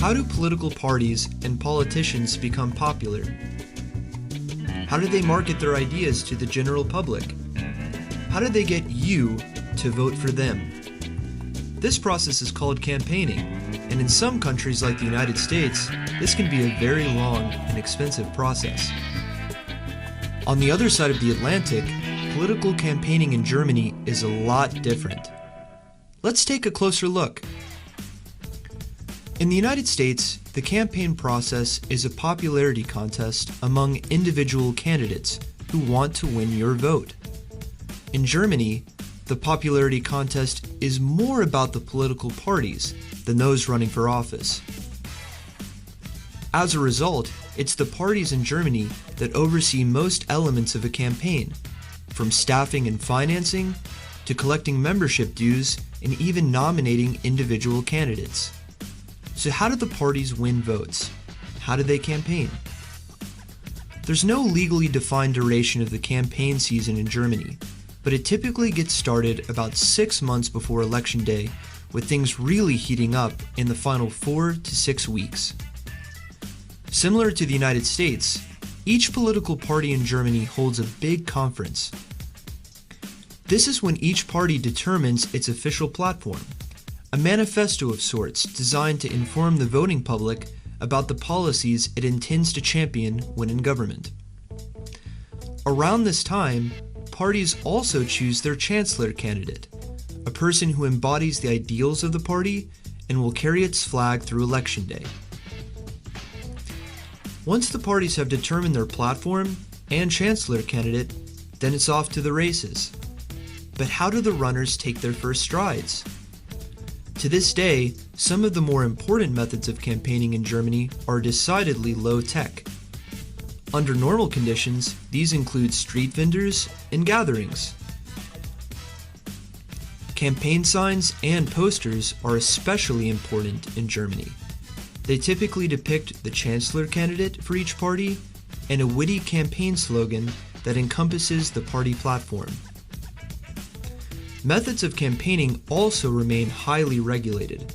How do political parties and politicians become popular? How do they market their ideas to the general public? How do they get you to vote for them? This process is called campaigning, and in some countries like the United States, this can be a very long and expensive process. On the other side of the Atlantic, political campaigning in Germany is a lot different. Let's take a closer look. In the United States, the campaign process is a popularity contest among individual candidates who want to win your vote. In Germany, the popularity contest is more about the political parties than those running for office. As a result, it's the parties in Germany that oversee most elements of a campaign, from staffing and financing to collecting membership dues and even nominating individual candidates. So how do the parties win votes? How do they campaign? There's no legally defined duration of the campaign season in Germany, but it typically gets started about 6 months before Election Day, with things really heating up in the final 4 to 6 weeks. Similar to the United States, each political party in Germany holds a big conference. This is when each party determines its official platform, a manifesto of sorts designed to inform the voting public about the policies it intends to champion when in government. Around this time, parties also choose their chancellor candidate, a person who embodies the ideals of the party and will carry its flag through Election Day. Once the parties have determined their platform and chancellor candidate, then it's off to the races. But how do the runners take their first strides? To this day, some of the more important methods of campaigning in Germany are decidedly low-tech. Under normal conditions, these include street vendors and gatherings. Campaign signs and posters are especially important in Germany. They typically depict the chancellor candidate for each party and a witty campaign slogan that encompasses the party platform. Methods of campaigning also remain highly regulated.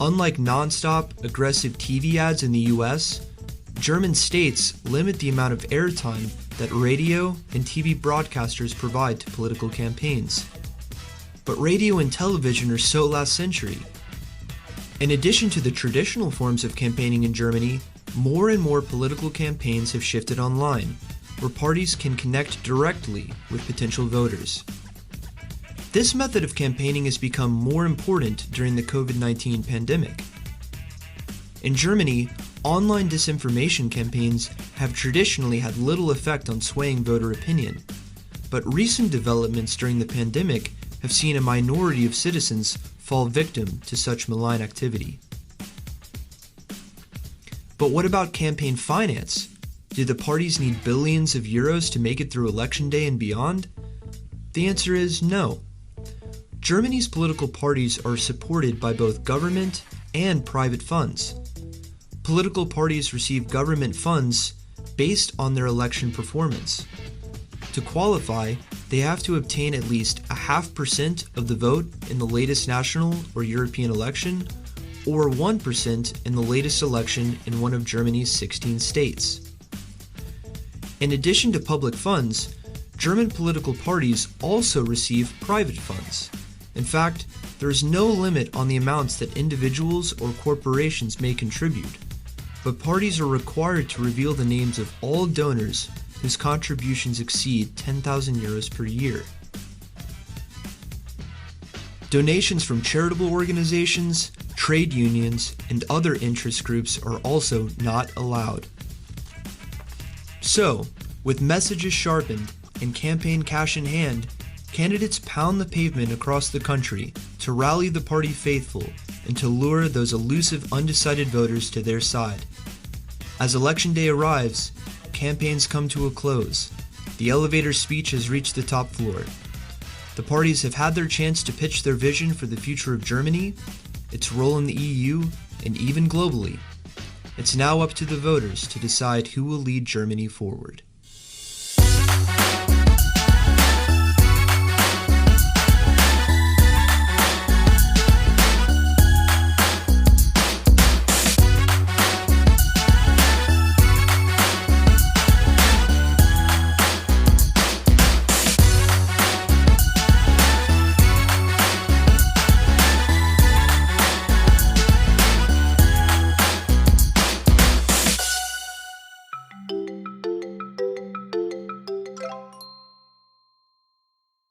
Unlike non-stop, aggressive TV ads in the US, German states limit the amount of airtime that radio and TV broadcasters provide to political campaigns. But radio and television are so last century. In addition to the traditional forms of campaigning in Germany, more and more political campaigns have shifted online, where parties can connect directly with potential voters. This method of campaigning has become more important during the COVID-19 pandemic. In Germany, online disinformation campaigns have traditionally had little effect on swaying voter opinion, but recent developments during the pandemic have seen a minority of citizens fall victim to such malign activity. But what about campaign finance? Do the parties need billions of euros to make it through Election Day and beyond? The answer is no. Germany's political parties are supported by both government and private funds. Political parties receive government funds based on their election performance. To qualify, they have to obtain at least 0.5% of the vote in the latest national or European election, or 1% in the latest election in one of Germany's 16 states. In addition to public funds, German political parties also receive private funds. In fact, there is no limit on the amounts that individuals or corporations may contribute, but parties are required to reveal the names of all donors whose contributions exceed 10,000 euros per year. Donations from charitable organizations, trade unions, and other interest groups are also not allowed. So, with messages sharpened and campaign cash in hand, candidates pound the pavement across the country to rally the party faithful and to lure those elusive undecided voters to their side. As Election Day arrives, campaigns come to a close. The elevator speech has reached the top floor. The parties have had their chance to pitch their vision for the future of Germany, its role in the EU, and even globally. It's now up to the voters to decide who will lead Germany forward.